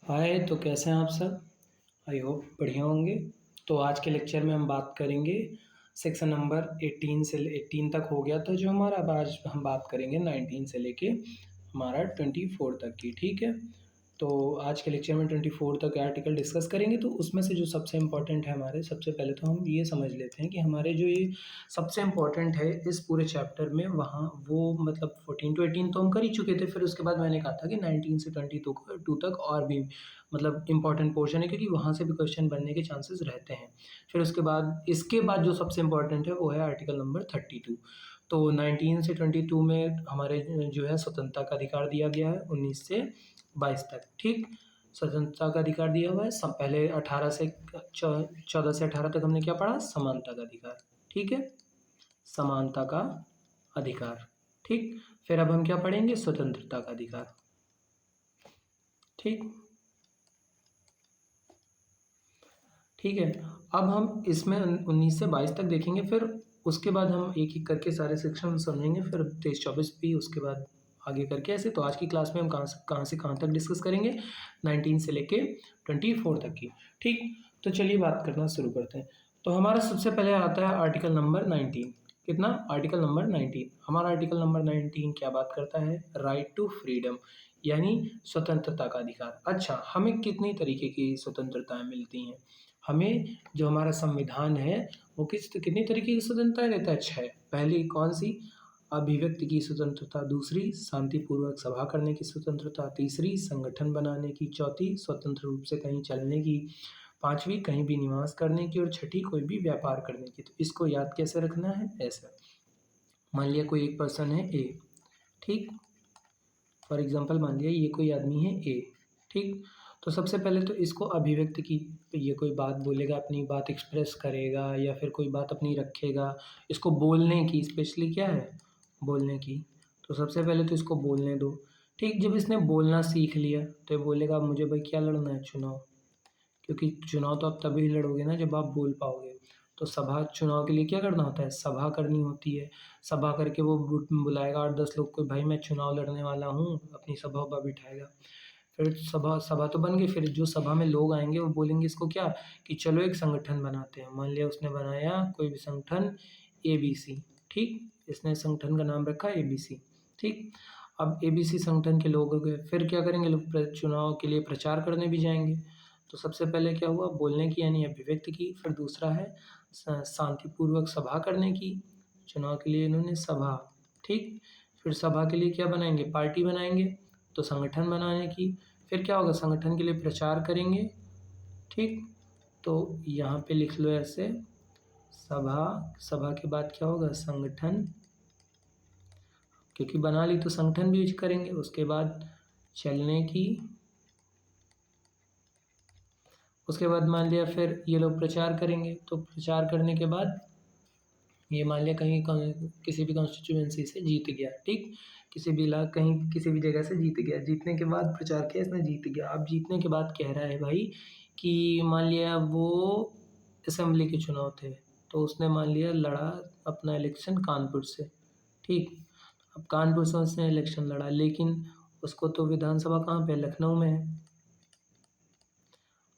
हाय, तो कैसे हैं आप सब? आई होप बढ़िया होंगे। तो आज के लेक्चर में हम बात करेंगे सेक्शन नंबर 18 से 18 तक हो गया था जो हमारा। अब आज हम बात करेंगे 19 से लेके हमारा 24 तक की, ठीक है। तो आज के लेक्चर में 24 तक आर्टिकल डिस्कस करेंगे। तो उसमें से जो सबसे इम्पोर्टेंट है हमारे, सबसे पहले तो हम ये समझ लेते हैं कि हमारे जो ये सबसे इम्पोर्टेंट है इस पूरे चैप्टर में, वहाँ वो मतलब 14 to 18 तो हम कर ही चुके थे। फिर उसके बाद मैंने कहा था कि 19 से 22 तक और भी मतलब इम्पॉर्टेंट पोर्शन है, क्योंकि वहाँ से भी क्वेश्चन बनने के चांसेस रहते हैं। फिर उसके बाद इसके बाद जो सबसे इम्पॉर्टेंट है वो है आर्टिकल नंबर 32। तो 19 से 22 में हमारे जो है स्वतंत्रता का अधिकार दिया गया है 19 से 22 तक, ठीक। स्वतंत्रता का अधिकार दिया हुआ है। सब पहले 14 से 18 तक हमने क्या पढ़ा? समानता का अधिकार, ठीक है। समानता का अधिकार, ठीक। फिर अब हम क्या पढ़ेंगे? स्वतंत्रता का अधिकार, ठीक। ठीक है। अब हम इसमें 19 से 22 तक देखेंगे। फिर उसके बाद हम एक एक करके सारे सेक्शन समझेंगे। फिर 23-24 भी उसके बाद आगे करके ऐसे। तो आज की क्लास में हम कहाँ तक डिस्कस करेंगे? 19 से लेके 24 तक की, ठीक। तो चलिए बात करना शुरू करते हैं। तो हमारा सबसे पहले आता है आर्टिकल नंबर 19। कितना? Article number 19। हमारा आर्टिकल नंबर 19 क्या बात करता है? राइट टू फ्रीडम, यानी स्वतंत्रता का अधिकार। अच्छा, हमें कितनी तरीके की स्वतंत्रताएं मिलती हैं? हमें जो हमारा संविधान है वो कितनी तरीके की स्वतंत्रता देता है? 6। पहली कौन सी? अभिव्यक्ति की स्वतंत्रता। दूसरी, शांतिपूर्वक सभा करने की स्वतंत्रता। तीसरी, संगठन बनाने की। चौथी, स्वतंत्र रूप से कहीं चलने की। पांचवी, कहीं भी निवास करने की। और छठी, कोई भी व्यापार करने की। तो इसको याद कैसे रखना है? ऐसा, मान लिया कोई एक पर्सन है ए, ठीक। फॉर एग्जाम्पल मान लिया ये कोई आदमी है ए, ठीक। तो सबसे पहले तो इसको अभिव्यक्ति की, तो ये कोई बात बोलेगा, अपनी बात एक्सप्रेस करेगा या फिर कोई बात अपनी रखेगा। इसको बोलने की, स्पेशली क्या है? बोलने की। तो सबसे पहले तो इसको बोलने दो, ठीक। जब इसने बोलना सीख लिया तो ये बोलेगा मुझे भाई क्या लड़ना है? चुनाव। क्योंकि चुनाव तो आप तभी लड़ोगे ना जब आप बोल पाओगे। तो सभा, चुनाव के लिए क्या करना होता है? सभा करनी होती है। सभा करके वो बुलाएगा 8-10 लोग को, भाई मैं चुनाव लड़ने वाला हूँ, अपनी सभा वभा बिठाएगा। फिर सभा सभा तो बन गई। फिर जो सभा में लोग आएंगे वो बोलेंगे इसको क्या, कि चलो एक संगठन बनाते हैं। मान लिया उसने बनाया कोई भी संगठन ABC, ठीक। इसने संगठन का नाम रखा ABC, ठीक। अब ABC संगठन के लोग हो गए। फिर क्या करेंगे लोग? चुनाव के लिए प्रचार करने भी जाएंगे। तो सबसे पहले क्या हुआ? बोलने की यानी अभिव्यक्ति की। फिर दूसरा है शांतिपूर्वक सभा करने की। चुनाव के लिए इन्होंने सभा, ठीक। फिर सभा के लिए क्या बनाएंगे? पार्टी बनाएंगे। तो संगठन बनाने की। फिर क्या होगा? संगठन के लिए प्रचार करेंगे, ठीक। तो यहाँ पे लिख लो ऐसे, सभा। सभा के बाद क्या होगा? संगठन, क्योंकि बना ली तो संगठन भी यूज करेंगे। उसके बाद चलने की। उसके बाद मान लिया फिर ये लोग प्रचार करेंगे। तो प्रचार करने के बाद ये मान लिया कहीं किसी भी कॉन्स्टिट्यूएंसी से जीत गया, ठीक। किसी भी कहीं किसी भी जगह से जीत गया। जीतने के बाद प्रचार किया, इसने जीत गया। अब जीतने के बाद कह रहा है भाई कि मान लिया वो असेंबली के चुनाव थे, तो उसने मान लिया लड़ा अपना इलेक्शन कानपुर से, ठीक। अब कानपुर से उसने इलेक्शन लड़ा, लेकिन उसको तो विधानसभा कहाँ पे? लखनऊ में है।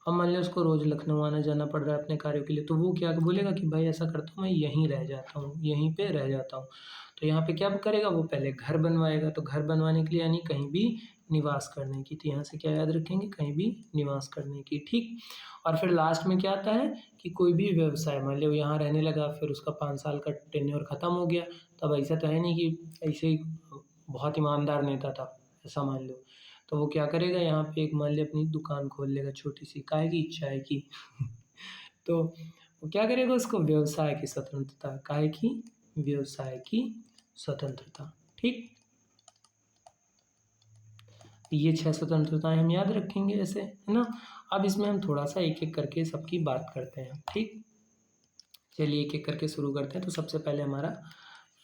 अब मान लिया उसको रोज़ लखनऊ आना जाना पड़ रहा है अपने कार्यों के लिए। तो वो क्या बोलेगा कि भाई ऐसा करता हूँ, मैं यहीं रह जाता हूँ, यहीं पे रह जाता हूँ। तो यहाँ पे क्या करेगा? वो पहले घर बनवाएगा। तो घर बनवाने के लिए यानी कहीं भी निवास करने की। तो यहाँ से क्या याद रखेंगे? कहीं भी निवास करने की, ठीक। और फिर लास्ट में क्या आता है कि कोई भी व्यवसाय, मान लिया वो यहाँ रहने लगा, फिर उसका 5 साल का टेन्योर ख़त्म हो गया। तब ऐसा तो है नहीं कि ऐसे ही बहुत ईमानदार नेता था, ऐसा मान लो। तो वो क्या करेगा? यहाँ पे एक मान लिया अपनी दुकान खोल लेगा छोटी सी, काहे की? चाय की। तो वो क्या करेगा? उसको व्यवसाय की स्वतंत्रता, काहे की? व्यवसाय की स्वतंत्रता, ठीक। ये 6 स्वतंत्रताएं हम याद रखेंगे ऐसे, है ना। अब इसमें हम थोड़ा सा एक एक करके सबकी बात करते हैं, ठीक। चलिए एक एक करके शुरू करते हैं। तो सबसे पहले हमारा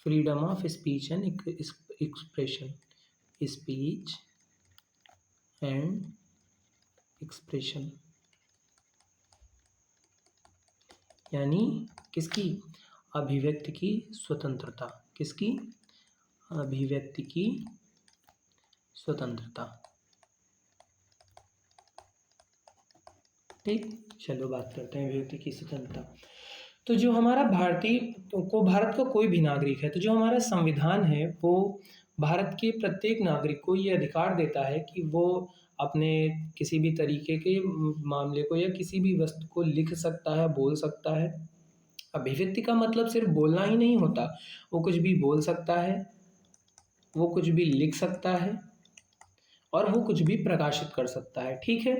freedom of speech and expression. Speech and expression, यानी किसकी? अभिव्यक्ति की स्वतंत्रता। किसकी? अभिव्यक्ति की स्वतंत्रता। ठीक, चलो बात करते हैं अभिव्यक्ति की स्वतंत्रता। तो जो हमारा भारत का कोई भी नागरिक है, तो जो हमारा संविधान है वो भारत के प्रत्येक नागरिक को ये अधिकार देता है कि वो अपने किसी भी तरीके के मामले को या किसी भी वस्तु को लिख सकता है, बोल सकता है। अभिव्यक्ति का मतलब सिर्फ बोलना ही नहीं होता, वो कुछ भी बोल सकता है, वो कुछ भी लिख सकता है और वो कुछ भी प्रकाशित कर सकता है, ठीक है?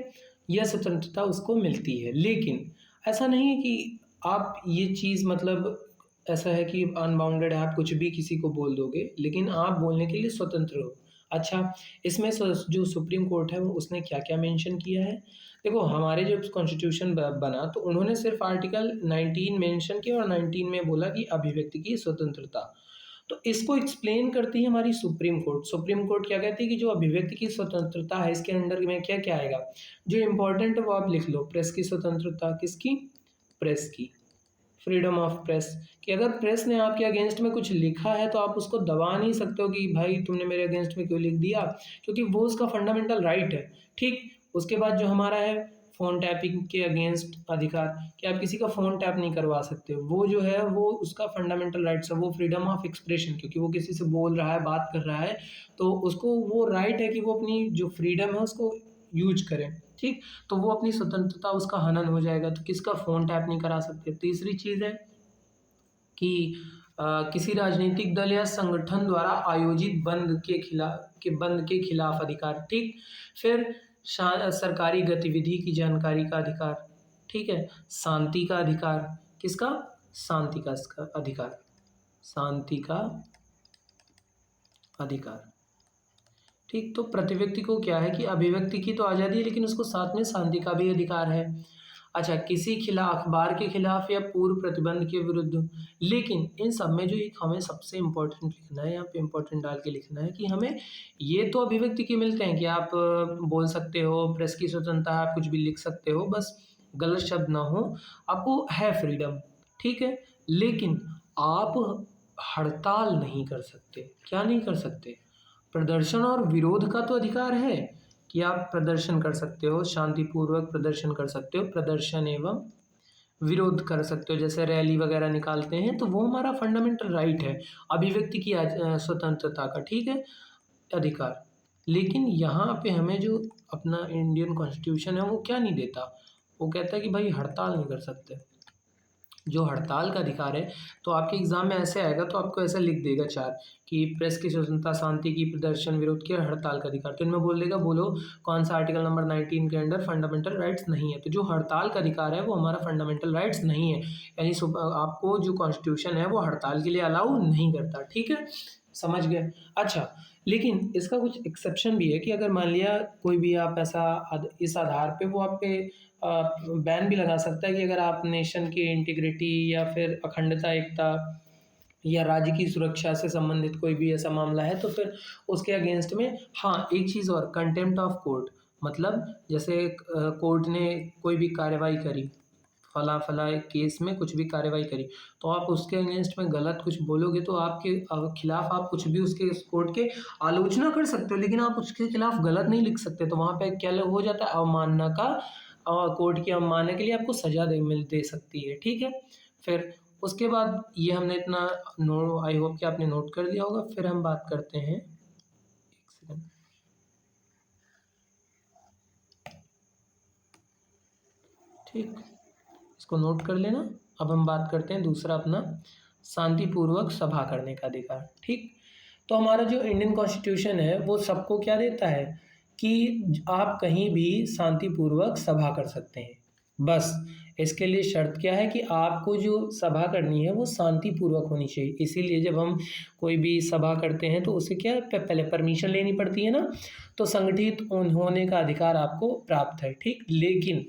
यह स्वतंत्रता उसको मिलती है। लेकिन ऐसा नहीं है कि आप ये चीज़ मतलब ऐसा है कि अनबाउंडेड है, आप कुछ भी किसी को बोल दोगे, लेकिन आप बोलने के लिए स्वतंत्र हो। अच्छा, इसमें जो सुप्रीम कोर्ट है वो उसने क्या-क्या मेंशन किया है? देखो, हमारे जब कॉन्स्टिट्यूशन बना तो उन्होंने सिर्फ आर्टिकल 19 मेंशन किया और 19 में बोला कि अभिव्यक्ति की स्वतंत्रता। तो इसको एक्सप्लेन करती है हमारी सुप्रीम कोर्ट। सुप्रीम कोर्ट क्या कहती है कि जो अभिव्यक्ति की स्वतंत्रता है इसके अंडर में क्या-क्या आएगा? जो इम्पोर्टेंट है वो आप लिख लो। प्रेस की स्वतंत्रता, किसकी? प्रेस की। फ्रीडम ऑफ प्रेस, कि अगर प्रेस ने आपके अगेंस्ट में कुछ लिखा है तो आप उसको दबा नहीं सकते हो कि भाई तुमने मेरे अगेंस्ट में क्यों लिख दिया, क्योंकि वो उसका फंडामेंटल राइट है। ठीक, उसके बाद जो हमारा है फ़ोन टैपिंग के अगेंस्ट अधिकार, कि आप किसी का फ़ोन टैप नहीं करवा सकते, वो जो है वो उसका फंडामेंटल राइट्स है। वो फ्रीडम ऑफ एक्सप्रेशन, क्योंकि वो किसी से बोल रहा है, बात कर रहा है, तो उसको वो राइट है कि वो अपनी जो फ्रीडम है उसको यूज करे। ठीक, तो वो अपनी स्वतंत्रता उसका हनन हो जाएगा, तो किसका फ़ोन टैप नहीं करा सकते। तीसरी चीज़ है कि किसी राजनीतिक दल या संगठन द्वारा आयोजित बंद के खिलाफ अधिकार। ठीक, फिर सरकारी गतिविधि की जानकारी का अधिकार। ठीक है, शांति का अधिकार, किसका? शांति का अधिकार, शांति का अधिकार। ठीक, तो प्रति व्यक्ति को क्या है कि अभिव्यक्ति की तो आज़ादी है, लेकिन उसको साथ में शांति का भी अधिकार है। अच्छा, किसी अखबार के खिलाफ या पूर्व प्रतिबंध के विरुद्ध, लेकिन इन सब में जो एक हमें सबसे इम्पोर्टेंट लिखना है, यहाँ पे इम्पोर्टेंट डाल के लिखना है कि हमें ये तो अभिव्यक्ति के मिलते हैं कि आप बोल सकते हो, प्रेस की स्वतंत्रता, आप कुछ भी लिख सकते हो, बस गलत शब्द ना हो, आपको है फ्रीडम, ठीक है, लेकिन आप हड़ताल नहीं कर सकते। क्या नहीं कर सकते? प्रदर्शन और विरोध का तो अधिकार है कि आप प्रदर्शन कर सकते हो, शांतिपूर्वक प्रदर्शन कर सकते हो, प्रदर्शन एवं विरोध कर सकते हो, जैसे रैली वगैरह निकालते हैं, तो वो हमारा फंडामेंटल राइट है अभिव्यक्ति की स्वतंत्रता का, ठीक है, अधिकार। लेकिन यहाँ पे हमें जो अपना इंडियन कॉन्स्टिट्यूशन है वो क्या नहीं देता, वो कहता है कि भाई हड़ताल नहीं कर सकते। जो हड़ताल का अधिकार है, तो आपके एग्ज़ाम में ऐसे आएगा, तो आपको ऐसा लिख देगा 4 कि प्रेस की स्वतंत्रता, शांति की, प्रदर्शन, विरोध की और हड़ताल का अधिकार। तो इनमें बोल देगा, बोलो कौन सा आर्टिकल नंबर 19 के अंडर फंडामेंटल राइट्स नहीं है। तो जो हड़ताल का अधिकार है वो हमारा फंडामेंटल राइट्स नहीं है, यानी आपको जो कॉन्स्टिट्यूशन है वो हड़ताल के लिए अलाउ नहीं करता। ठीक है, समझ गए? अच्छा, लेकिन इसका कुछ एक्सेप्शन भी है कि अगर मान लिया कोई भी आप ऐसा इस आधार पे वो आप पे बैन भी लगा सकता है कि अगर आप नेशन की इंटीग्रिटी या फिर अखंडता, एकता या राज्य की सुरक्षा से संबंधित कोई भी ऐसा मामला है, तो फिर उसके अगेंस्ट में, हाँ, एक चीज़ और, कंटेम्प्ट ऑफ कोर्ट, मतलब जैसे कोर्ट ने कोई भी कार्रवाई करी, फला केस में कुछ भी कार्रवाई करी, तो आप उसके अगेंस्ट में गलत कुछ बोलोगे तो आपके खिलाफ आप कुछ भी उसके कोर्ट के आलोचना कर सकते हो, लेकिन आप उसके खिलाफ गलत नहीं लिख सकते। तो वहाँ पे क्या हो जाता है, अवमानना का, कोर्ट की अवमानना के लिए आपको सजा दे सकती है। ठीक है, फिर उसके बाद ये हमने इतना आई होप कि आपने नोट कर लिया होगा। फिर हम बात करते हैं, एक सेकंड, ठीक, इसको नोट कर लेना। अब हम बात करते हैं दूसरा अपना, शांतिपूर्वक सभा करने का अधिकार। ठीक, तो हमारा जो इंडियन कॉन्स्टिट्यूशन है वो सबको क्या देता है कि आप कहीं भी शांतिपूर्वक सभा कर सकते हैं। बस इसके लिए शर्त क्या है कि आपको जो सभा करनी है वो शांतिपूर्वक होनी चाहिए। इसीलिए जब हम कोई भी सभा करते हैं तो उसे क्या पहले परमिशन लेनी पड़ती है ना, तो संगठित होने का अधिकार आपको प्राप्त है। ठीक, लेकिन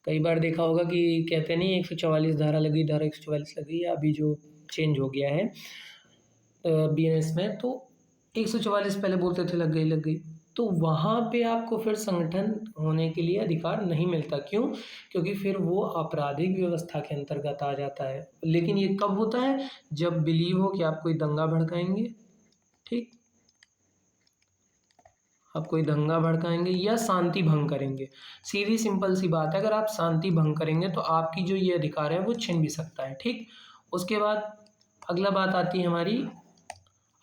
कई बार देखा होगा कि कहते नहीं 144 धारा लगी, धारा 144 लगी, या अभी जो चेंज हो गया है बीएनएस में, तो 144 पहले बोलते थे लग गई, तो वहाँ पे आपको फिर संगठन होने के लिए अधिकार नहीं मिलता। क्यों? क्योंकि फिर वो आपराधिक व्यवस्था के अंतर्गत आ जाता है। लेकिन ये कब होता है? जब बिलीव हो कि आप कोई दंगा भड़काएंगे। ठीक, आप कोई दंगा भड़काएंगे या शांति भंग करेंगे। सीधी सिंपल सी बात है, अगर आप शांति भंग करेंगे तो आपकी जो ये अधिकार है वो छिन भी सकता है। ठीक, उसके बाद अगला बात आती है हमारी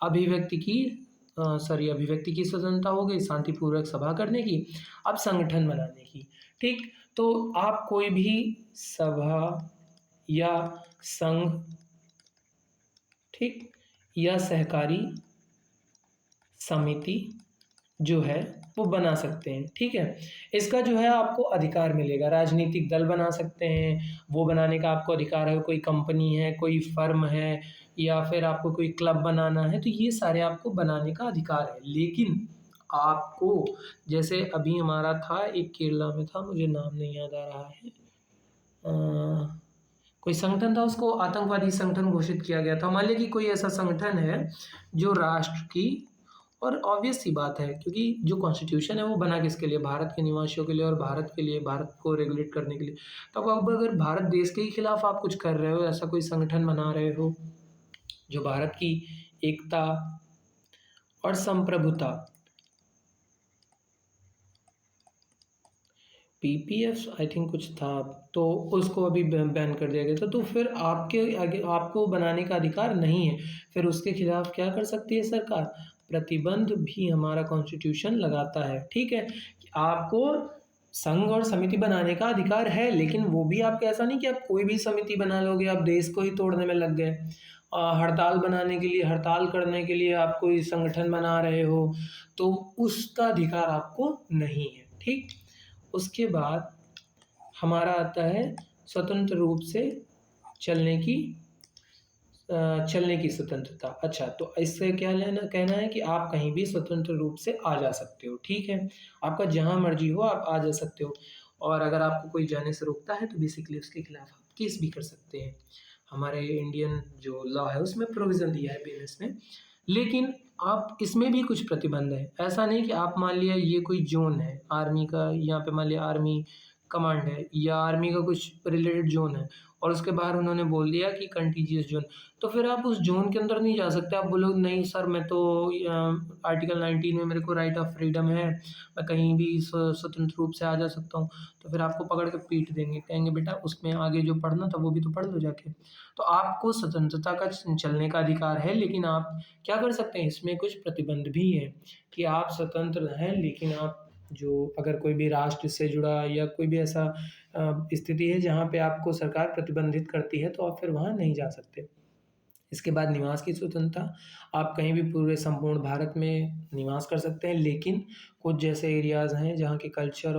अभिव्यक्ति की अभिव्यक्ति की स्वतंत्रता हो गई, शांतिपूर्वक सभा करने की। अब संगठन बनाने की। ठीक, तो आप कोई भी सभा या संघ, ठीक, या सहकारी समिति जो है वो बना सकते हैं। ठीक है, इसका जो है आपको अधिकार मिलेगा। राजनीतिक दल बना सकते हैं, वो बनाने का आपको अधिकार है। कोई कंपनी है, कोई फर्म है, या फिर आपको कोई क्लब बनाना है, तो ये सारे आपको बनाने का अधिकार है। लेकिन आपको, जैसे अभी हमारा था एक केरला में था, मुझे नाम नहीं याद आ रहा है, कोई संगठन था, उसको आतंकवादी संगठन घोषित किया गया था। मान लिया कि कोई ऐसा संगठन है जो राष्ट्र की, और ऑब्वियस सी बात है क्योंकि जो कॉन्स्टिट्यूशन है वो बना किसके लिए, भारत के निवासियों के लिए और भारत के लिए, भारत को रेगुलेट करने के लिए। तो अब अगर भारत देश के ही खिलाफ आप कुछ कर रहे हो, ऐसा कोई संगठन बना रहे हो जो भारत की एकता और संप्रभुता, पीपीएफ आई थिंक कुछ था, तो उसको अभी बैन कर दिया गया था। तो फिर आपके आगे आपको बनाने का अधिकार नहीं है। फिर उसके खिलाफ क्या कर सकती है सरकार, प्रतिबंध भी हमारा कॉन्स्टिट्यूशन लगाता है। ठीक है, आपको संघ और समिति बनाने का अधिकार है, लेकिन वो भी आपको ऐसा नहीं कि आप कोई भी समिति बना लोगे, आप देश को ही तोड़ने में लग गए। हड़ताल बनाने के लिए, हड़ताल करने के लिए आप कोई संगठन बना रहे हो, तो उसका अधिकार आपको नहीं है। ठीक, उसके बाद हमारा आता है स्वतंत्र रूप से चलने की स्वतंत्रता। अच्छा, तो इससे क्या कहना है कि आप कहीं भी स्वतंत्र रूप से आ जा सकते हो। ठीक है, आपका जहाँ मर्जी हो आप आ जा सकते हो, और अगर आपको कोई जाने से रोकता है तो बेसिकली उसके खिलाफ आप केस भी कर सकते हैं। हमारे इंडियन जो लॉ है उसमें प्रोविज़न दिया है बीएनएस में। लेकिन आप इसमें भी कुछ प्रतिबंध है। ऐसा नहीं कि आप मान लिया ये कोई जोन है आर्मी का, यहाँ पे मान लिया आर्मी कमांड है या आर्मी का कुछ रिलेटेड जोन है, और उसके बाहर उन्होंने बोल दिया कि कंटीजियस जोन, तो फिर आप उस जोन के अंदर नहीं जा सकते। आप बोलोगे नहीं सर, मैं तो आर्टिकल 19 में मेरे को राइट ऑफ फ्रीडम है, मैं कहीं भी स्वतंत्र रूप से आ जा सकता हूँ। तो फिर आपको पकड़ के पीट देंगे, कहेंगे बेटा उसमें आगे जो पढ़ना था वो भी तो पढ़ लो जाके। तो आपको स्वतंत्रता का चलने का अधिकार है, लेकिन आप क्या कर सकते हैं, इसमें कुछ प्रतिबंध भी है कि आप स्वतंत्र हैं, लेकिन आप जो अगर कोई भी राष्ट्र से जुड़ा या कोई भी ऐसा स्थिति है जहाँ पे आपको सरकार प्रतिबंधित करती है, तो आप फिर वहाँ नहीं जा सकते। इसके बाद निवास की स्वतंत्रता, आप कहीं भी पूरे संपूर्ण भारत में निवास कर सकते हैं, लेकिन कुछ जैसे एरियाज़ हैं जहाँ के कल्चर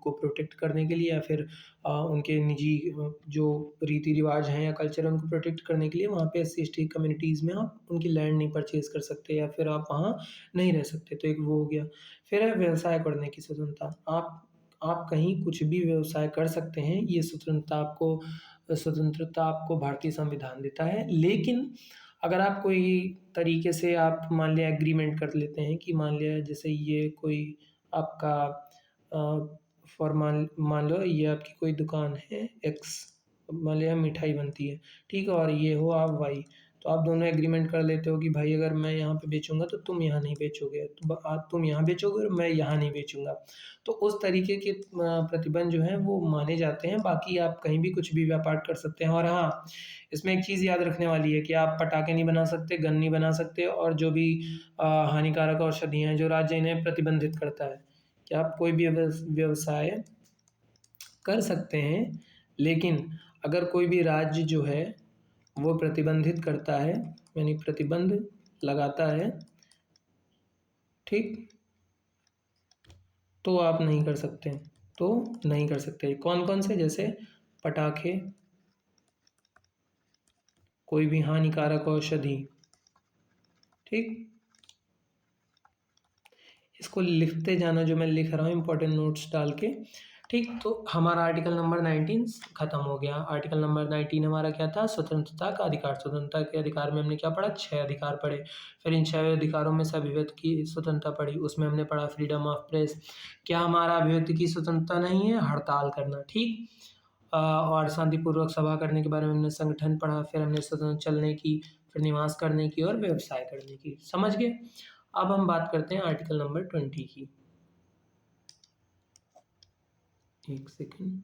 को प्रोटेक्ट करने के लिए, या फिर उनके निजी जो रीति रिवाज हैं या कल्चर है उनको प्रोटेक्ट करने के लिए, वहाँ पे एससी/एसटी कम्युनिटीज़ में आप उनकी लैंड नहीं परचेज़ कर सकते, या फिर आप वहाँ नहीं रह सकते। तो एक वो हो गया। फिर है व्यवसाय करने की स्वतंत्रता। आप कहीं कुछ भी व्यवसाय कर सकते हैं, ये स्वतंत्रता आपको भारतीय संविधान देता है। लेकिन अगर आप कोई तरीके से आप मान लिया एग्रीमेंट कर लेते हैं कि मान लिया जैसे ये कोई आपका मान लो ये आपकी कोई दुकान है एक्स, मान लिया मिठाई बनती है, ठीक है, और ये हो आप वाई, तो आप दोनों एग्रीमेंट कर लेते हो कि भाई अगर मैं यहाँ पे बेचूंगा तो तुम यहाँ नहीं बेचोगे, तुम यहाँ बेचोगे और मैं यहाँ नहीं बेचूंगा। तो उस तरीके के प्रतिबंध जो हैं वो माने जाते हैं। बाकी आप कहीं भी कुछ भी व्यापार कर सकते हैं। और हाँ, इसमें एक चीज़ याद रखने वाली है कि आप पटाखे नहीं बना सकते, गन नहीं बना सकते, और जो भी हानिकारक औषधियाँ हैं जो राज्य इन्हें प्रतिबंधित करता है, कि आप कोई भी व्यवसाय कर सकते हैं, लेकिन अगर कोई भी राज्य जो है वो प्रतिबंधित करता है, यानी प्रतिबंध लगाता है, ठीक, तो आप नहीं कर सकते। तो नहीं कर सकते। कौन कौन से, जैसे पटाखे, कोई भी हानिकारक औषधि, ठीक, इसको लिखते जाना जो मैं लिख रहा हूँ इंपॉर्टेंट नोट्स डाल के, ठीक। तो हमारा आर्टिकल नंबर 19 खत्म हो गया। आर्टिकल नंबर 19 हमारा क्या था, स्वतंत्रता का अधिकार। स्वतंत्रता के अधिकार में हमने क्या पढ़ा, 6 अधिकार पढ़े। फिर इन 6 अधिकारों में से अभिव्यक्ति की स्वतंत्रता पढ़ी, उसमें हमने पढ़ा फ्रीडम ऑफ प्रेस। क्या हमारा अभिव्यक्ति की स्वतंत्रता नहीं है, हड़ताल करना, ठीक। और शांतिपूर्वक सभा करने के बारे में हमने संगठन पढ़ा। फिर हमने स्वतंत्र चलने की, फिर निवास करने की और व्यवसाय करने की, समझ गए। अब हम बात करते हैं आर्टिकल नंबर 20 की। एक सेकेंड।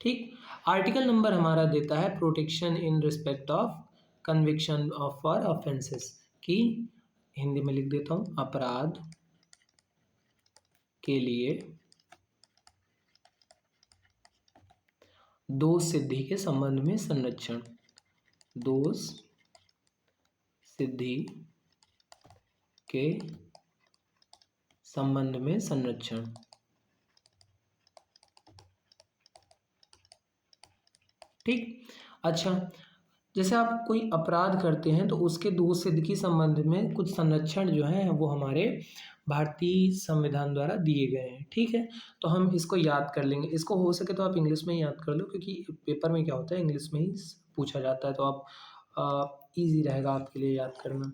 ठीक, आर्टिकल नंबर हमारा देता है protection in respect of conviction of for offences, की हिंदी में लिख देता हूँ, अपराध के लिए दोष सिद्धि के संबंध में संरक्षण। दोष सिद्धि के संबंध में संरक्षण। ठीक, अच्छा, जैसे आप कोई अपराध करते हैं तो उसके दोष सिद्ध के संबंध में कुछ संरक्षण जो है वो हमारे भारतीय संविधान द्वारा दिए गए हैं। ठीक है, तो हम इसको याद कर लेंगे। इसको हो सके तो आप इंग्लिश में ही याद कर लो, क्योंकि पेपर में क्या होता है इंग्लिश में ही पूछा जाता है, तो आप इजी रहेगा आपके लिए याद करना।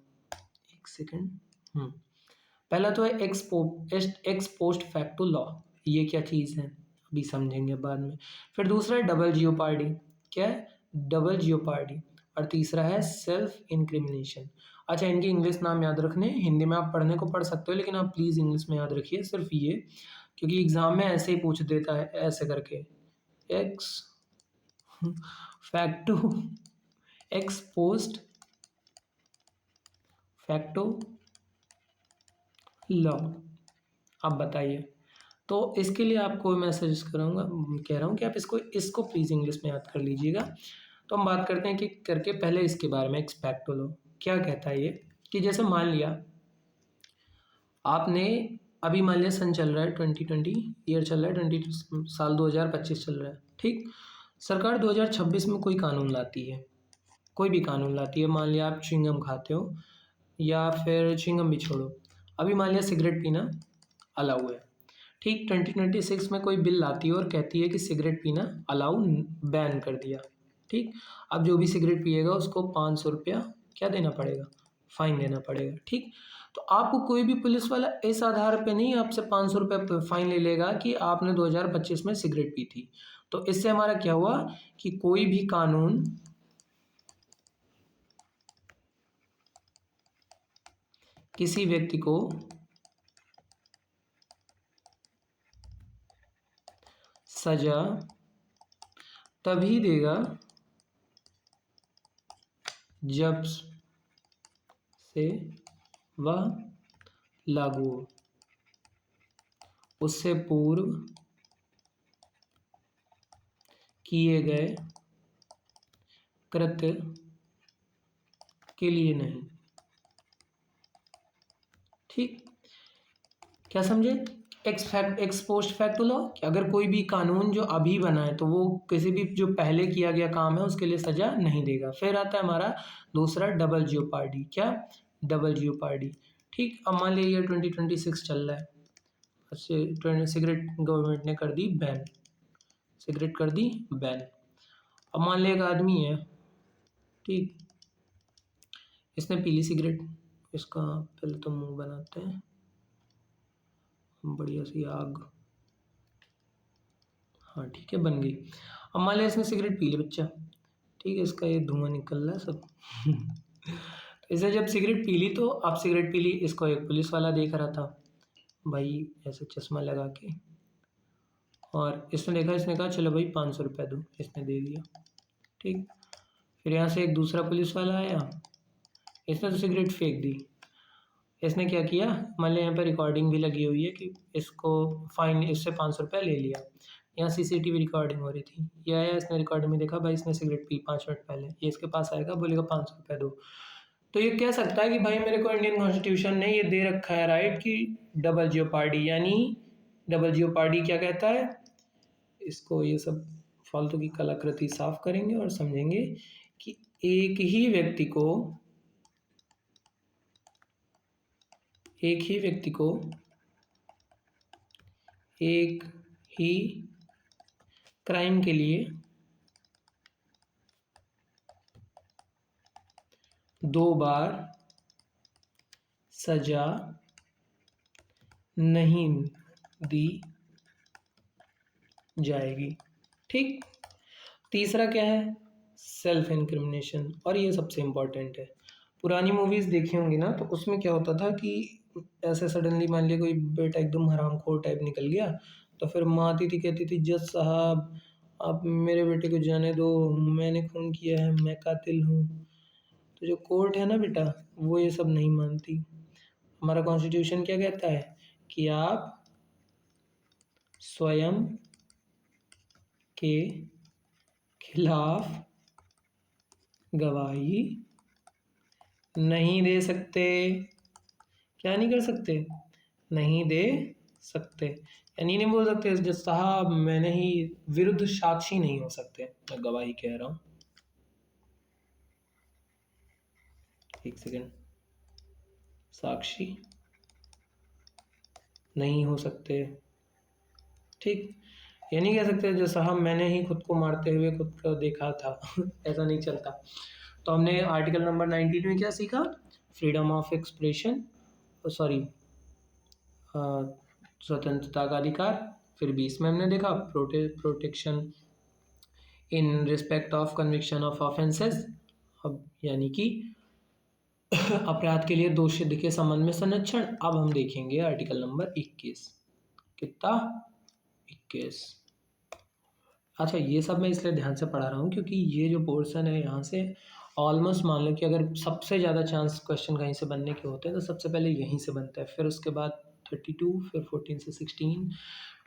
एक सेकेंड। पहला तो है एक्स पोस्ट फैक्टो लॉ। ये क्या चीज़ है अभी समझेंगे बाद में। फिर दूसरा है डबल जियोपार्डी। क्या है? Double jeopardy. और तीसरा है सेल्फ इंक्रिमिनेशन। अच्छा, इनके इंग्लिश नाम याद रखने, हिंदी में आप पढ़ने को पढ़ सकते हो, लेकिन आप प्लीज़ इंग्लिश में याद रखिए सिर्फ ये, क्योंकि एग्ज़ाम में ऐसे ही पूछ देता है ऐसे करके। X facto, x post facto law. आप बताइए। तो इसके लिए आपको मैं सजेस्ट कह रहा हूँ कि आप इसको प्लीज़ इंग्लिश में याद कर लीजिएगा। तो हम बात करते हैं कि करके पहले इसके बारे में, एक्स फैक्टो लॉ क्या कहता है ये, कि जैसे मान लिया आपने अभी मान लिया सन चल रहा है 2020 ईयर चल रहा है, साल 2025 चल रहा है। ठीक, सरकार 2026 में कोई कानून लाती है, कोई भी कानून लाती है। मान लिया आप च्युइंगम खाते हो, या फिर च्युइंगम भी छोड़ो, अभी मान लिया सिगरेट पीना अलाउ है। ठीक, 2026 में कोई बिल लाती है और कहती है कि सिगरेट पीना अलाउ, बैन कर दिया। ठीक, अब जो भी सिगरेट पिएगा उसको 500 रुपया क्या देना पड़ेगा, फाइन देना पड़ेगा। ठीक, तो आपको कोई भी पुलिस वाला इस आधार पे नहीं आपसे 500 रुपये फाइन ले लेगा कि आपने 2025 में सिगरेट पी थी। तो इससे हमारा क्या हुआ कि कोई भी कानून किसी व्यक्ति को सजा तभी देगा जब से वह लागू हो, उससे पूर्व किए गए कृत्य के लिए नहीं। ठीक, क्या समझे? एक्स पोस्ट फैक्टो लॉ, कि अगर कोई भी कानून जो अभी बना है तो वो किसी भी जो पहले किया गया काम है उसके लिए सजा नहीं देगा। फिर आता है हमारा दूसरा डबल जियोपार्डी। क्या? Double jeopardy. ठीक, अब मान लीजिए 2026 चल रहा है, सिगरेट गवर्नमेंट ने कर दी बैन, सिगरेट कर दी बैन। अब मान लिया एक आदमी है, ठीक, इसने पी ली सिगरेट, इसका पहले तो मुंह बनाते हैं, बढ़िया सी आग, हाँ ठीक है बन गई। अब मान लिया इसने सिगरेट पी ली बच्चा, ठीक है, इसका ये धुआं निकल रहा है सब तो इसे जब सिगरेट पी ली, तो अब सिगरेट पी ली, इसको एक पुलिस वाला देख रहा था भाई ऐसे चश्मा लगा के, और इसने देखा, इसने कहा चलो भाई 500 रुपये दो, इसने दे दिया। ठीक, फिर यहाँ से एक दूसरा पुलिस वाला आया, इसने तो सिगरेट फेंक दी। इसने क्या किया, मान लिया यहाँ पर रिकॉर्डिंग भी लगी हुई है कि इसको फाइन, इससे 500 रुपये ले लिया, यहाँ सीसीटीवी रिकॉर्डिंग हो रही थी, ये आया, इसने रिकॉर्डिंग में देखा भाई इसने सिगरेट पी 5 मिनट पहले, ये इसके पास आएगा बोलेगा 500 रुपये दो, तो ये कह सकता है कि भाई मेरे को इंडियन कॉन्स्टिट्यूशन ने ये दे रखा है राइट कि डबल जियोपार्डी, यानी डबल जियोपार्डी क्या कहता है, इसको ये सब फालतू की कलाकृति साफ करेंगे और समझेंगे कि एक ही व्यक्ति को एक ही क्राइम के लिए 2 बार सजा नहीं दी जाएगी। ठीक, तीसरा क्या है, सेल्फ इंक्रिमिनेशन, और ये सबसे इम्पोर्टेंट है। पुरानी मूवीज़ देखी होंगी ना, तो उसमें क्या होता था कि ऐसे सडनली मान लिया कोई बेटा एकदम हरामखोर टाइप निकल गया, तो फिर माँ आती थी, कहती थी, जज साहब आप मेरे बेटे को जाने दो, मैंने खून किया है, मैं कातिल हूँ। तो जो कोर्ट है ना बेटा, वो ये सब नहीं मानती। हमारा कॉन्स्टिट्यूशन क्या कहता है कि आप स्वयं के खिलाफ गवाही नहीं दे सकते। क्या नहीं कर सकते? नहीं दे सकते, यानी नहीं बोल सकते जज साहब मैंने ही, विरुद्ध साक्षी नहीं हो सकते। मैं गवाही कह रहा हूँ, एक सेकेंड, साक्षी नहीं हो सकते। ठीक, ये नहीं कह सकते जज साहब मैंने ही खुद को मारते हुए खुद को देखा था ऐसा नहीं चलता। तो हमने आर्टिकल नंबर 19 में क्या सीखा? फ्रीडम ऑफ एक्सप्रेशन, सॉरी स्वतंत्रता का अधिकार। फिर 20 में हमने देखा protection in respect of conviction of offences, अब यानी कि अपराध के लिए दोषित के संबंध में संरक्षण। अब हम देखेंगे आर्टिकल नंबर 21। कितना? 21। अच्छा, ये सब मैं इसलिए ध्यान से पढ़ा रहा हूँ क्योंकि ये जो पोर्शन है यहाँ से ऑलमोस्ट मान लो कि अगर सबसे ज़्यादा चांस क्वेश्चन कहीं से बनने के होते हैं तो सबसे पहले यहीं से बनता है, फिर उसके बाद 32, फिर 14 से 16,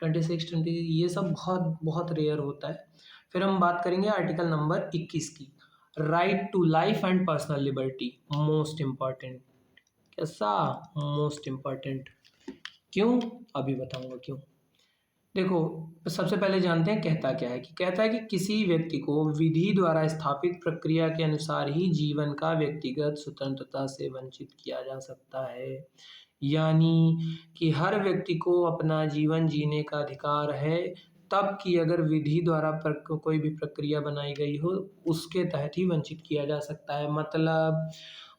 26, 20, ये सब बहुत बहुत रेयर होता है। फिर हम बात करेंगे आर्टिकल नंबर 21 की, right to life and personal liberty, most important. कैसा? Most important. क्यों? अभी बताऊंगा क्यों। देखो, सबसे पहले जानते हैं कहता क्या है। कि कहता है कि किसी व्यक्ति को विधि द्वारा स्थापित प्रक्रिया के अनुसार ही जीवन का व्यक्तिगत स्वतंत्रता से वंचित किया जा सकता है। यानी कि हर व्यक्ति को अपना जीवन जीने का अधिकार है, तब कि अगर विधि द्वारा कोई भी प्रक्रिया बनाई गई हो उसके तहत ही वंचित किया जा सकता है।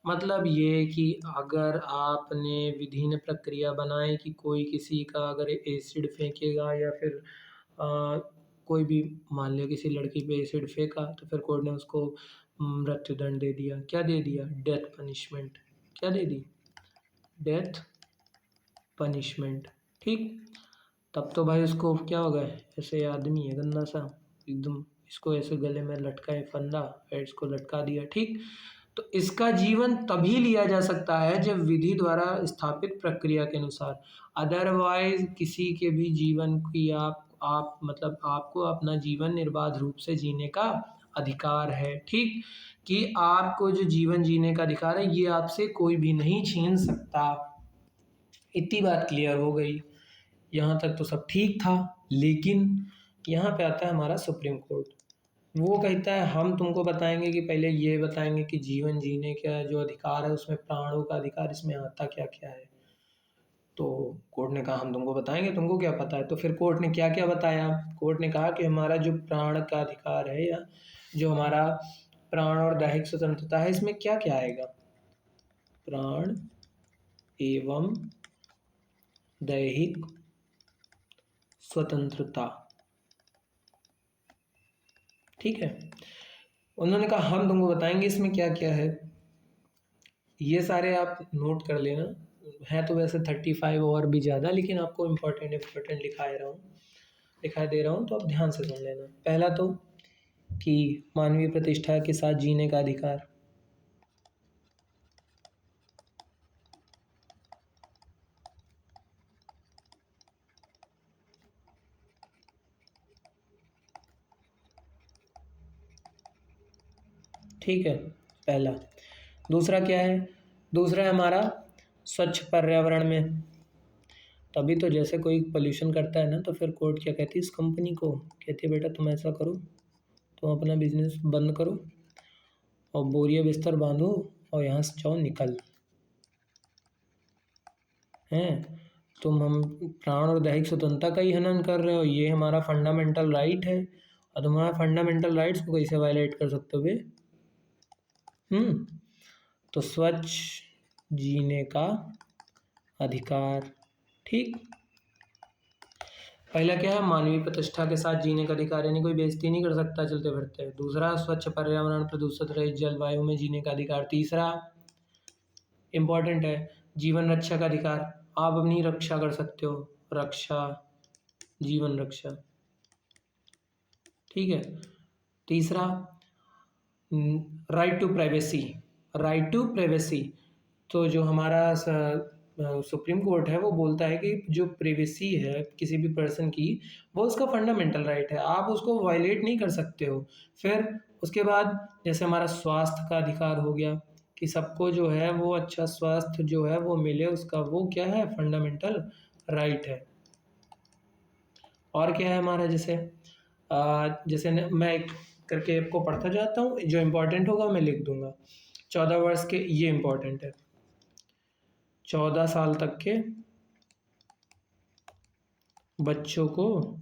मतलब ये कि अगर आपने विधि ने प्रक्रिया बनाई कि कोई किसी का अगर एसिड फेंकेगा या फिर कोई भी मान लिया किसी लड़की पे एसिड फेंका, तो फिर कोर्ट ने उसको मृत्युदंड दे दिया। क्या दे दिया? Death punishment. क्या दे दी? Death punishment. ठीक, तब तो भाई उसको क्या होगा, ऐसे आदमी है गंदा सा एकदम, इसको ऐसे गले में लटकाए फंदा, फिर इसको लटका दिया। ठीक, तो इसका जीवन तभी लिया जा सकता है जब विधि द्वारा स्थापित प्रक्रिया के अनुसार। अदरवाइज किसी के भी जीवन की आप मतलब आपको अपना जीवन निर्बाध रूप से जीने का अधिकार है। ठीक, कि आपको जो जीवन जीने का अधिकार है ये आपसे कोई भी नहीं छीन सकता। इतनी बात क्लियर हो गई। यहाँ तक तो सब ठीक था, लेकिन यहाँ पे आता है हमारा सुप्रीम कोर्ट। वो कहता है हम तुमको बताएंगे कि पहले ये बताएंगे कि जीवन जीने का जो अधिकार है उसमें प्राणों का अधिकार इसमें आता क्या क्या है। तो कोर्ट ने कहा हम तुमको बताएंगे, तुमको क्या पता है। तो फिर कोर्ट ने क्या क्या बताया? कोर्ट ने कहा कि हमारा जो प्राण का अधिकार है या जो हमारा प्राण और दैहिक स्वतंत्रता है इसमें क्या क्या आएगा? प्राण एवं दैहिक स्वतंत्रता। ठीक है, उन्होंने कहा हम तुमको बताएंगे इसमें क्या क्या है। ये सारे आप नोट कर लेना, है तो वैसे 35 और भी ज़्यादा, लेकिन आपको इम्पोर्टेंट दिखाई दे रहा हूँ तो आप ध्यान से सुन लेना। पहला तो कि मानवीय प्रतिष्ठा के साथ जीने का अधिकार। ठीक है, पहला। दूसरा क्या है? दूसरा है हमारा स्वच्छ पर्यावरण में। तभी तो जैसे कोई पोल्यूशन करता है ना, तो फिर कोर्ट क्या कहती है इस कंपनी को? कहती है बेटा तुम ऐसा करो, तुम अपना बिजनेस बंद करो और बोरिया बिस्तर बांधो और यहाँ से जाओ निकल। हैं, तुम हम प्राण और दैहिक स्वतंत्रता का ही हनन कर रहे हो, ये हमारा फंडामेंटल राइट है और तुम्हारा फंडामेंटल राइट्स को कैसे वायलेट कर सकते हो बे? तो स्वच्छ जीने का अधिकार। ठीक, पहला क्या है? मानवीय प्रतिष्ठा के साथ जीने का अधिकार, यानी कोई बेइज्जती नहीं कर सकता चलते फिरते। दूसरा, स्वच्छ पर्यावरण प्रदूषित रहित जलवायु में जीने का अधिकार। तीसरा, इम्पॉर्टेंट है। जीवन रक्षा का अधिकार, आप अपनी रक्षा कर सकते हो, रक्षा, जीवन रक्षा, ठीक है। तीसरा, right to privacy, right to privacy. तो जो हमारा सुप्रीम कोर्ट है वो बोलता है कि जो प्राइवेसी है किसी भी पर्सन की, वो उसका फंडामेंटल राइट है, आप उसको वायलेट नहीं कर सकते हो। फिर उसके बाद जैसे हमारा स्वास्थ्य का अधिकार हो गया, कि सबको जो है वो अच्छा स्वास्थ्य जो है वो मिले, उसका वो क्या है, फंडामेंटल राइट है। और क्या है हमारा, जैसे मैं एक करके आपको पढ़ता जाता हूँ, जो इम्पोर्टेंट होगा मैं लिख दूंगा। 14 वर्ष के, ये इम्पोर्टेंट है, 14 साल तक के बच्चों को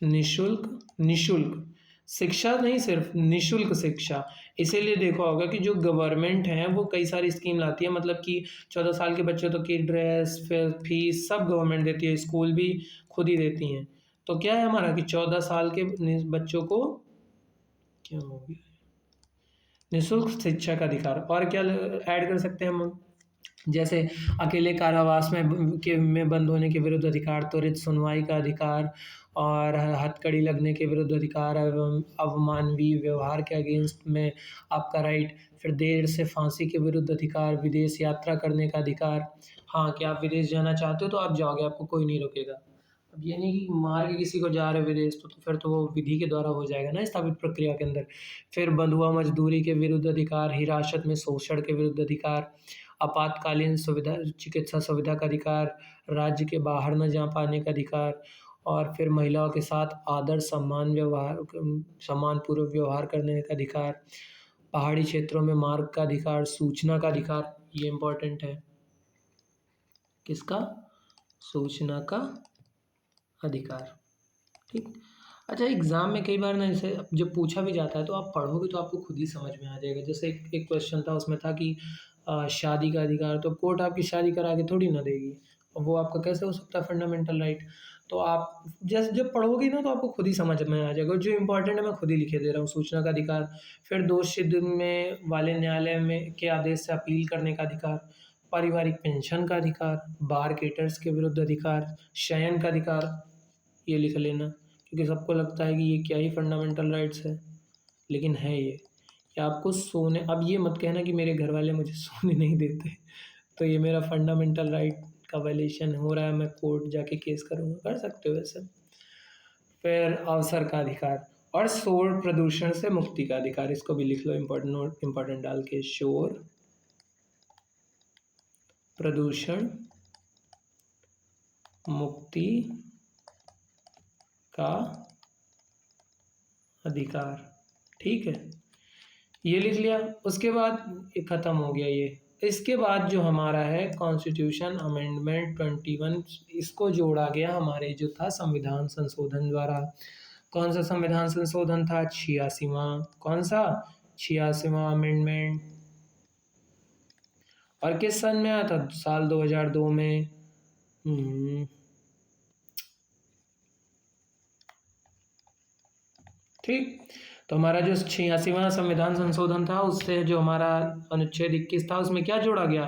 निशुल्क शिक्षा, नहीं सिर्फ निशुल्क शिक्षा। इसीलिए देखा होगा कि जो गवर्नमेंट है वो कई सारी स्कीम लाती है, मतलब कि 14 साल के बच्चों तक की ड्रेस, फिर फीस सब गवर्नमेंट देती है, स्कूल भी खुद ही देती हैं। तो क्या है हमारा कि 14 साल के बच्चों को क्या हो गया, निःशुल्क शिक्षा का अधिकार। और क्या ऐड कर सकते हैं हम, जैसे अकेले कारावास में बंद होने के विरुद्ध अधिकार, त्वरित सुनवाई का अधिकार, और हथकड़ी लगने के विरुद्ध अधिकार, एवं अवमानवीय व्यवहार के अगेंस्ट में आपका राइट। फिर देर से फांसी के विरुद्ध अधिकार, विदेश यात्रा करने का अधिकार, हाँ कि आप विदेश जाना चाहते हो तो आप जाओगे, आपको कोई नहीं रोकेगा। अब ये नहीं कि मार के किसी को जा रहे हो विदेश, तो फिर तो वो विधि के द्वारा हो जाएगा ना, स्थापित प्रक्रिया के अंदर। फिर बंधुआ मजदूरी के विरुद्ध अधिकार, हिरासत में शोषण के विरुद्ध अधिकार, आपातकालीन सुविधा, चिकित्सा सुविधा का अधिकार, राज्य के बाहर न जा पाने का अधिकार, और फिर महिलाओं के साथ आदर सम्मानपूर्वक व्यवहार करने का अधिकार, पहाड़ी क्षेत्रों में मार्ग का अधिकार, सूचना का अधिकार, ये इम्पोर्टेंट है, किसका, सूचना का अधिकार, ठीक। अच्छा, एग्ज़ाम में कई बार ना जैसे जब पूछा भी जाता है तो आप पढ़ोगे तो आपको खुद ही समझ में आ जाएगा। जैसे एक क्वेश्चन था, उसमें था कि शादी का अधिकार, तो कोर्ट आपकी शादी करा के थोड़ी ना देगी, और वो आपका कैसे हो सकता है फंडामेंटल राइट। तो आप जैसे जब पढ़ोगे ना तो आपको खुद ही समझ में आ जाएगा, जो इम्पोर्टेंट है मैं खुद ही लिखे दे रहा हूँ। सूचना का अधिकार, फिर दोष सिद्ध में वाले न्यायालय में के आदेश से अपील करने का अधिकार, पारिवारिक पेंशन का अधिकार, बार गेटर्स के विरुद्ध अधिकार, शयन का अधिकार, ये लिख लेना, क्योंकि सबको लगता है कि ये क्या ही फंडामेंटल राइट्स है, लेकिन है ये कि आपको सोने, अब ये मत कहना कि मेरे घर वाले मुझे सोने नहीं देते, तो ये मेरा फंडामेंटल राइट का वायलेशन हो रहा है, मैं कोर्ट जाके केस करूँगा, कर सकते हो वैसे। फिर अवसर का अधिकार, और शोर प्रदूषण से मुक्ति का अधिकार, इसको भी लिख लो इम्पोर्टेंट नोट इम्पोर्टेंट डाल के, शोर प्रदूषण मुक्ति का अधिकार, ठीक है, ये लिख लिया। उसके बाद ये ख़त्म हो गया ये। इसके बाद जो हमारा है कॉन्स्टिट्यूशन अमेंडमेंट 21, इसको जोड़ा गया हमारे जो था संविधान संशोधन द्वारा। कौन सा संविधान संशोधन था, 86वां, कौन सा, 86वां अमेंडमेंट। और किस सन में आया था, साल 2002 में। ठीक, तो हमारा जो 86वां संविधान संशोधन था, उससे जो हमारा अनुच्छेद 21 था, उसमें क्या जोड़ा गया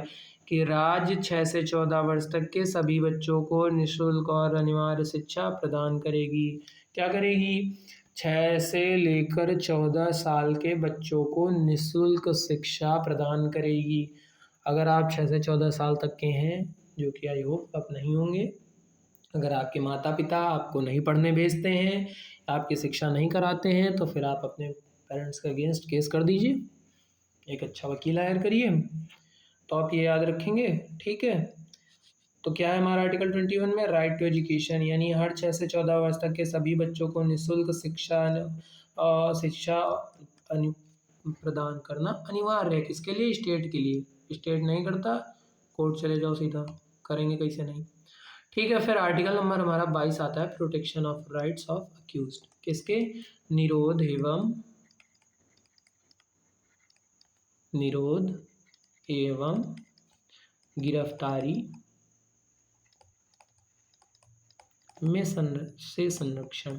कि राज्य 6 से 14 वर्ष तक के सभी बच्चों को निःशुल्क और अनिवार्य शिक्षा प्रदान करेगी। क्या करेगी, 6 से लेकर 14 साल के बच्चों को निःशुल्क शिक्षा प्रदान करेगी। अगर आप 6 से 14 साल तक के हैं, जो कि आई होप आप नहीं होंगे, अगर आपके माता पिता आपको नहीं पढ़ने भेजते हैं, आपकी शिक्षा नहीं कराते हैं, तो फिर आप अपने पेरेंट्स के अगेंस्ट केस कर दीजिए, एक अच्छा वकील हायर करिए। तो आप ये याद रखेंगे, ठीक है। तो क्या है हमारा आर्टिकल 21 में, राइट टू एजुकेशन, यानी हर 6 से 14 वर्ष तक के सभी बच्चों को निःशुल्क शिक्षा प्रदान करना अनिवार्य है। किसके लिए, स्टेट के लिए। स्टेट नहीं करता, कोर्ट चले जाओ सीधा, करेंगे कैसे नहीं, ठीक है। फिर आर्टिकल नंबर हमारा 22 आता है, protection of rights of accused, किसके, निरोध एवं गिरफ्तारी में संरक्षण।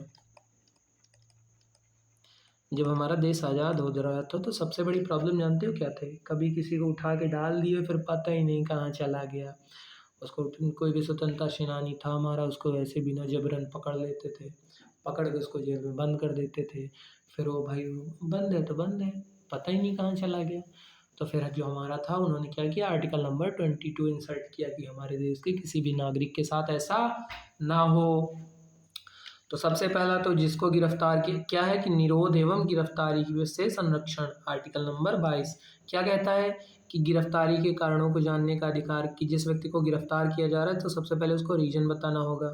जब हमारा देश आज़ाद हो रहा था तो सबसे बड़ी प्रॉब्लम जानते हो क्या थे? कभी किसी को उठा के डाल दिए, फिर पता ही नहीं कहाँ चला गया। उसको कोई भी स्वतंत्रता सेनानी था हमारा, उसको ऐसे बिना जबरन पकड़ लेते थे, पकड़ के उसको जेल में बंद कर देते थे। फिर वो भाई बंद है तो बंद है, पता ही नहीं कहाँ चला गया। तो फिर जो हमारा था उन्होंने क्या किया, आर्टिकल नंबर 22 इंसर्ट किया कि हमारे देश के किसी भी नागरिक के साथ ऐसा ना हो। तो सबसे पहला तो जिसको गिरफ्तार किया क्या है कि निरोध एवं गिरफ्तारी से संरक्षण, आर्टिकल नंबर 22 क्या कहता है कि गिरफ्तारी के कारणों को जानने का अधिकार, कि जिस व्यक्ति को गिरफ्तार किया जा रहा है तो सबसे पहले उसको रीजन बताना होगा,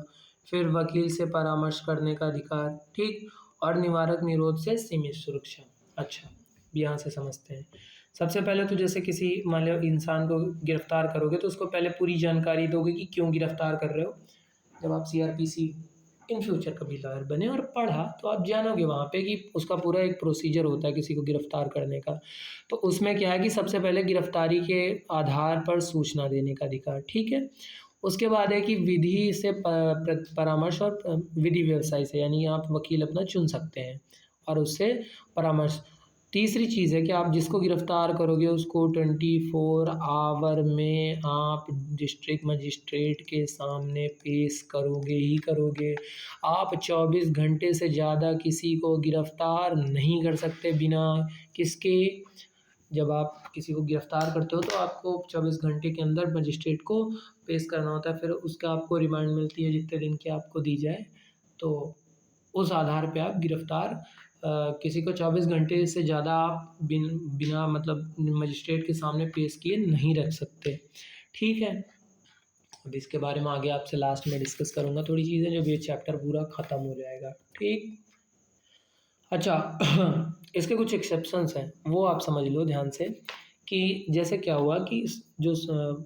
फिर वकील से परामर्श करने का अधिकार, ठीक, और निवारक निरोध से सीमित सुरक्षा। अच्छा, यहाँ से समझते हैं। सबसे पहले तो जैसे किसी मान लो इंसान को गिरफ्तार करोगे तो उसको पहले पूरी जानकारी दोगे कि क्यों गिरफ्तार कर रहे हो। जब आप सीआरपीसी इन फ्यूचर कभी लॉयर बने और पढ़ा तो आप जानोगे वहाँ पे कि उसका पूरा एक प्रोसीजर होता है किसी को गिरफ्तार करने का। तो उसमें क्या है कि सबसे पहले गिरफ्तारी के आधार पर सूचना देने का अधिकार, ठीक है। उसके बाद है कि विधि से परामर्श और विधि व्यवसाय से, यानी आप वकील अपना चुन सकते हैं और उससे परामर्श। तीसरी चीज़ है कि आप जिसको गिरफ्तार करोगे उसको 24 आवर में आप डिस्ट्रिक्ट मजिस्ट्रेट के सामने पेश करोगे ही करोगे। आप 24 घंटे से ज़्यादा किसी को गिरफ्तार नहीं कर सकते बिना किसके। जब आप किसी को गिरफ्तार करते हो तो आपको 24 घंटे के अंदर मजिस्ट्रेट को पेश करना होता है, फिर उसका आपको रिमांड मिलती है जितने दिन की आपको दी जाए। तो उस आधार पे आप गिरफ्तार किसी को 24 घंटे से ज़्यादा आप बिना मतलब मजिस्ट्रेट के सामने पेश किए नहीं रख सकते, ठीक है। अब इसके बारे में आगे आपसे लास्ट में डिस्कस करूँगा थोड़ी चीज़ें, जब ये चैप्टर पूरा ख़त्म हो जाएगा, ठीक। अच्छा इसके कुछ एक्सेप्शंस हैं, वो आप समझ लो ध्यान से। कि जैसे क्या हुआ कि जो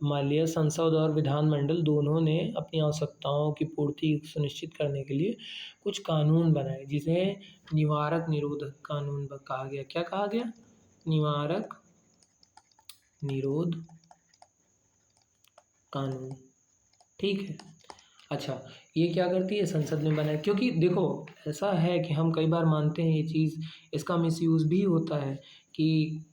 माननीय संसद और विधानमंडल दोनों ने अपनी आवश्यकताओं की पूर्ति सुनिश्चित करने के लिए कुछ कानून बनाए, जिसे निवारक निरोधक कानून कहा गया। क्या कहा गया? निवारक निरोध कानून, ठीक है। अच्छा, ये क्या करती है? संसद में बनाए, क्योंकि देखो ऐसा है कि हम कई बार मानते हैं ये चीज़, इसका मिसयूज़ भी होता है कि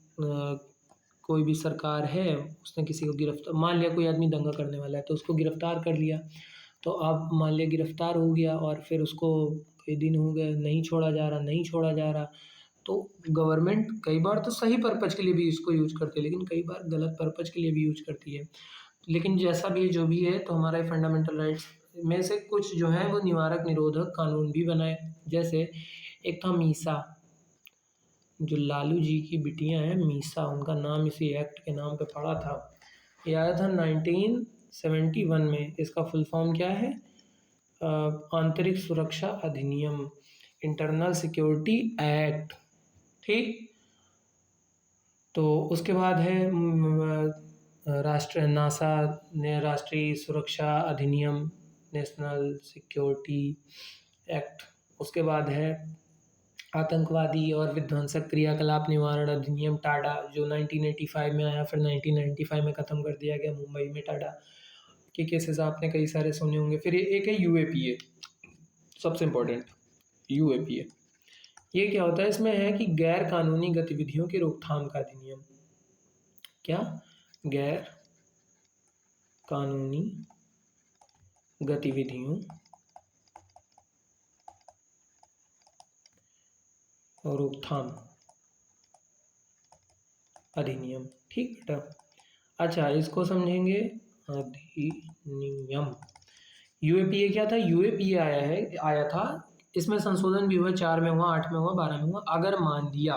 कोई भी सरकार है, उसने किसी को गिरफ्तार, मान लिया कोई आदमी दंगा करने वाला है तो उसको गिरफ्तार कर लिया। तो अब मान लिया गिरफ्तार हो गया और फिर उसको कई दिन हो गए नहीं छोड़ा जा रहा, नहीं छोड़ा जा रहा। तो गवर्नमेंट कई बार तो सही पर्पज़ के लिए भी इसको यूज़ करती है, लेकिन कई बार गलत पर्पज़ के लिए भी यूज़ करती है। लेकिन जैसा भी जो भी है, तो हमारा फंडामेंटल राइट्स में से कुछ जो हैं वो निवारक निरोधक कानून भी बनाए। जैसे एक था मीसा, जो लालू जी की बिटियां हैं मीसा, उनका नाम इसी एक्ट के नाम पे पड़ा था। ये आया था 1971 में। इसका फुल फॉर्म क्या है? आंतरिक सुरक्षा अधिनियम, इंटरनल सिक्योरिटी एक्ट, ठीक। तो उसके बाद है नासा ने राष्ट्रीय सुरक्षा अधिनियम, नेशनल सिक्योरिटी एक्ट। उसके बाद है आतंकवादी और विध्वंसक क्रियाकलाप निवारण अधिनियम टाडा, जो 1985 में आया, फिर 1995 में ख़त्म कर दिया गया मुंबई में टाडा के केसेस आपने कई सारे सुने होंगे। फिर एक है यूएपीए, सबसे इम्पोर्टेंट यूएपीए। ये क्या होता है? इसमें है कि गैर कानूनी गतिविधियों की रोकथाम का अधिनियम। क्या? गैर कानूनी गतिविधियों और रोकथाम अधिनियम, ठीक बेटा। अच्छा, इसको समझेंगे। अधिनियम यूएपीए क्या था? यूएपीए आया था, इसमें संशोधन भी हुआ, 4 में हुआ, 8 में हुआ, 12 में हुआ। अगर मान लिया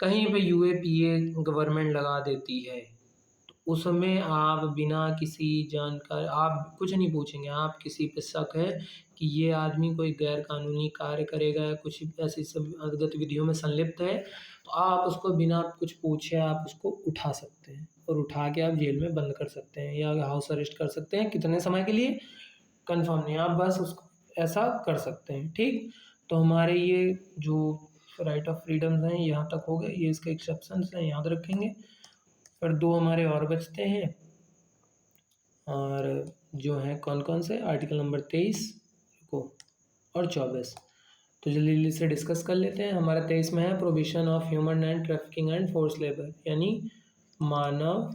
कहीं पे यूएपीए गवर्नमेंट लगा देती है तो उसमें आप बिना किसी जानकारी, आप कुछ नहीं पूछेंगे, आप किसी पे शक है कि ये आदमी कोई गैर कानूनी कार्य करेगा या कुछ ऐसी सब गतिविधियों में संलिप्त है, तो आप उसको बिना कुछ पूछे आप उसको उठा सकते हैं और उठा के आप जेल में बंद कर सकते हैं या हाउस अरेस्ट कर सकते हैं। कितने समय के लिए? कंफर्म नहीं, आप बस उसको ऐसा कर सकते हैं, ठीक। तो हमारे ये जो राइट ऑफ फ्रीडम्स हैं यहाँ तक हो गए, ये इसके एक्सेप्शंस हैं, याद रखेंगे। फिर 2 हमारे और बचते हैं, और जो हैं कौन कौन से? आर्टिकल नंबर 23 को और 24। तो जल्दी जल्दी से डिस्कस कर लेते हैं। हमारा 23 में है provision of human and trafficking and force labour, यानी मानव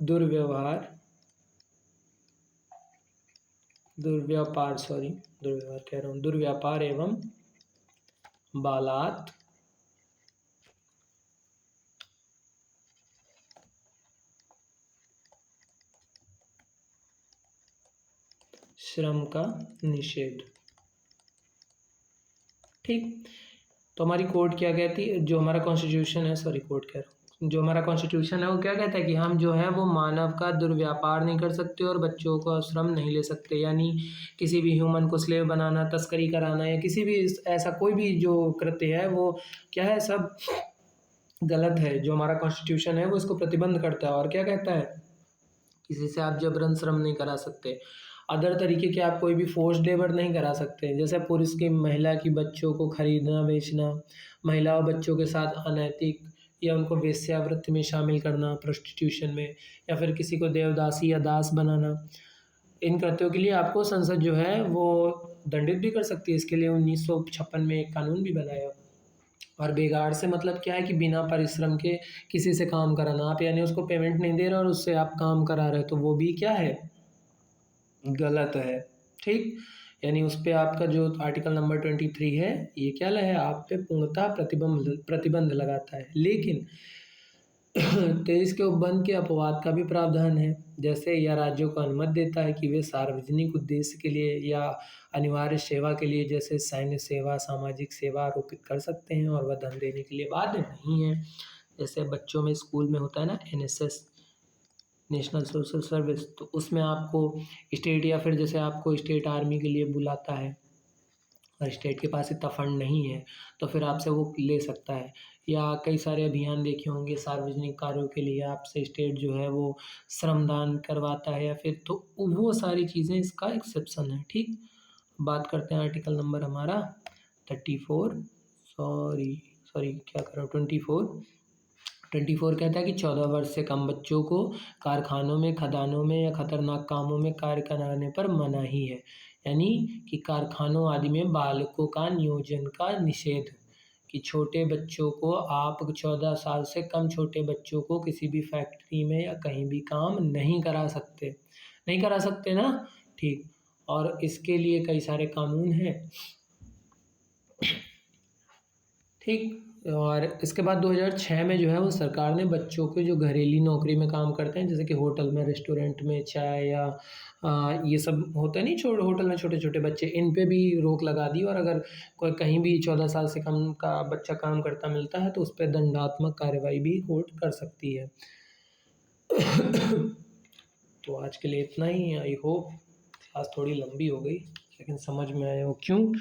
दुर्व्यापार एवं बालात श्रम का निषेध। ठीक, तो हमारी कोड क्या कहती है, जो हमारा कॉन्स्टिट्यूशन है, जो हमारा कॉन्स्टिट्यूशन है वो क्या कहता है कि हम जो है वो मानव का दुर्व्यापार नहीं कर सकते और बच्चों का श्रम नहीं ले सकते, यानी किसी भी ह्यूमन को स्लेव बनाना, तस्करी कराना या किसी भी ऐसा कोई भी जो कृत्य है वो क्या है, सब गलत है। जो हमारा कॉन्स्टिट्यूशन है वो इसको प्रतिबंध करता है और क्या कहता है, किसी से आप जबरन श्रम नहीं करा सकते, अदर तरीके के आप कोई भी फोर्स लेबर नहीं करा सकते, जैसे पुरुष की महिला की बच्चों को खरीदना बेचना, महिला और बच्चों के साथ अनैतिक या उनको वेश्यावृत्ति में शामिल करना प्रोस्टिट्यूशन में, या फिर किसी को देवदासी या दास बनाना, इन कृत्यों के लिए आपको संसद जो है वो दंडित भी कर सकती है। इसके लिए 1956 में एक कानून भी बनाया। और बेगार से मतलब क्या है कि बिना परिश्रम के किसी से काम कराना, आप यानी उसको पेमेंट नहीं दे रहे और उससे आप काम करा रहे, तो वो भी क्या है, गलत है। ठीक, यानी उस पर आपका जो आर्टिकल नंबर 23 है ये क्या है, आप पे पूर्णतः प्रतिबंध लगाता है। लेकिन 23 के उपबंध के अपवाद का भी प्रावधान है, जैसे यह राज्यों को अनुमति देता है कि वे सार्वजनिक उद्देश्य के लिए या अनिवार्य सेवा के लिए, जैसे सैन्य सेवा, सामाजिक सेवा आरोपित कर सकते हैं और वह धन देने के लिए बाध्य नहीं है। जैसे बच्चों में स्कूल में होता है ना NSS, नेशनल सोशल सर्विस, तो उसमें आपको स्टेट या फिर जैसे आपको स्टेट आर्मी के लिए बुलाता है और स्टेट के पास इतना फंड नहीं है तो फिर आपसे वो ले सकता है। या कई सारे अभियान देखे होंगे सार्वजनिक कार्यों के लिए, आपसे स्टेट जो है वो श्रमदान करवाता है या फिर, तो वो सारी चीज़ें इसका एक्सेप्शन है। ठीक, बात करते हैं आर्टिकल नंबर हमारा 34, सॉरी क्या कर रहा हूँ, 24 कहता है कि 14 वर्ष से कम बच्चों को कारखानों में, खदानों में या खतरनाक कामों में कार्य कराने पर मनाही है, यानी कि कारखानों आदि में बालकों का नियोजन का निषेध, कि छोटे बच्चों को आप 14 साल से कम छोटे बच्चों को किसी भी फैक्ट्री में या कहीं भी काम नहीं करा सकते ना। ठीक, और इसके लिए कई सारे कानून हैं। ठीक, और इसके बाद 2006 में जो है वो सरकार ने बच्चों के जो घरेलू नौकरी में काम करते हैं, जैसे कि होटल में, रेस्टोरेंट में, चाय या ये सब होता है नहीं, होटल में छोटे छोटे बच्चे, इन पे भी रोक लगा दी। और अगर कोई कहीं भी 14 साल से कम का बच्चा काम करता मिलता है तो उस पर दंडात्मक कार्रवाई भी कोर्ट कर सकती है। तो आज के लिए इतना ही। आई होप क्लास थोड़ी लंबी हो गई लेकिन समझ में आया हो, क्यों,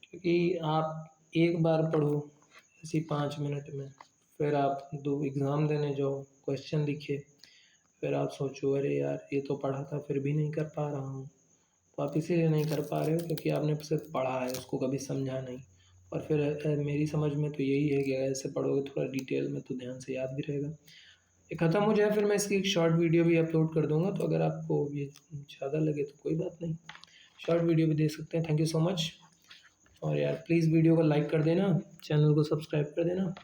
क्योंकि आप एक बार पढ़ो इसी 5 मिनट में, फिर आप 2 एग्ज़ाम देने जाओ, क्वेश्चन लिखे, फिर आप सोचो अरे यार ये तो पढ़ा था फिर भी नहीं कर पा रहा हूँ। तो आप इसीलिए नहीं कर पा रहे हो क्योंकि आपने सिर्फ पढ़ा है, उसको कभी समझा नहीं। और फिर मेरी समझ में तो यही है कि ऐसे पढ़ोगे थोड़ा डिटेल में तो ध्यान से याद भी रहेगा। ये ख़त्म हो जाए फिर मैं इसकी एक शॉर्ट वीडियो भी अपलोड कर दूँगा, तो अगर आपको ये ज़्यादा लगे तो कोई बात नहीं, शॉर्ट वीडियो भी दे सकते हैं। Thank you so much. और यार प्लीज़ वीडियो को लाइक कर देना, चैनल को सब्सक्राइब कर देना,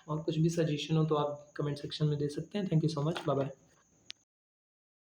और कुछ भी सजेशन हो तो आप कमेंट सेक्शन में दे सकते हैं। Thank you so much, bye bye.